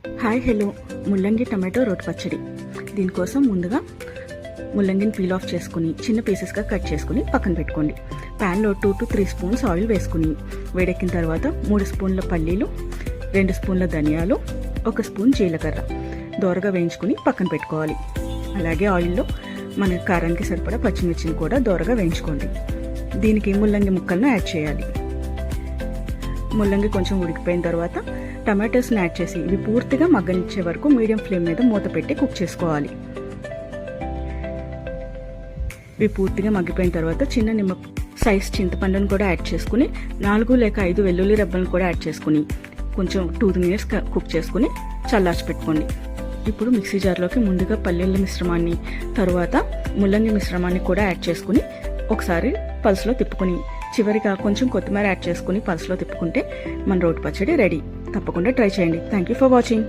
Hi hello ముల్లంగి tomato రోటి పచ్చడి. దీనికోసం ముందుగా ముల్లంగిని పీల్ ఆఫ్ చేసుకుని చిన్న పీసెస్గా కట్ చేసుకుని పక్కన పెట్టుకోండి. ప్యాన్లో 2 to 3 స్పూన్స్ ఆయిల్ వేసుకుని వేడెక్కిన తర్వాత 3 స్పూన్ల పల్లీలు, 2 స్పూన్ల ధనియాలు, 1 స్పూన్ జీలకర్ర దోరగా వేయించుకుని పక్కన పెట్టుకోవాలి. అలాగే ఆయిల్లో మన కారానికి సరిపడా పచ్చిమిర్చిని కూడా దోరగా వేయించుకోండి. దీనికి ముల్లంగి ముక్కలను యాడ్ చేయాలి. ముల్లంగి కొంచెం ఉడికిపోయిన తర్వాత టమాటోస్ని యాడ్ చేసి ఇవి పూర్తిగా మగ్గనిచ్చే వరకు మీడియం ఫ్లేమ్ మీద మూత పెట్టి కుక్ చేసుకోవాలి. ఇవి పూర్తిగా మగ్గిపోయిన తర్వాత చిన్న నిమ్మ సైజ్ చింతపండును కూడా యాడ్ చేసుకుని 4 లేక 5 వెల్లుల్లి రెబ్బలను కూడా యాడ్ చేసుకుని కొంచెం 2 minutes కుక్ చేసుకుని చల్లార్చి పెట్టుకోండి. ఇప్పుడు మిక్సీ జార్లోకి ముందుగా పల్లీల మిశ్రమాన్ని, తరువాత ముల్లంగి మిశ్రమాన్ని కూడా యాడ్ చేసుకుని ఒకసారి పల్స్లో తిప్పుకుని చివరిగా కొంచెం కొత్తిమీర యాడ్ చేసుకుని పల్స్లో తిప్పుకుంటే మన రోటి పచ్చడి రెడీ. తప్పకుండా ట్రై చేయండి. Thank you for watching.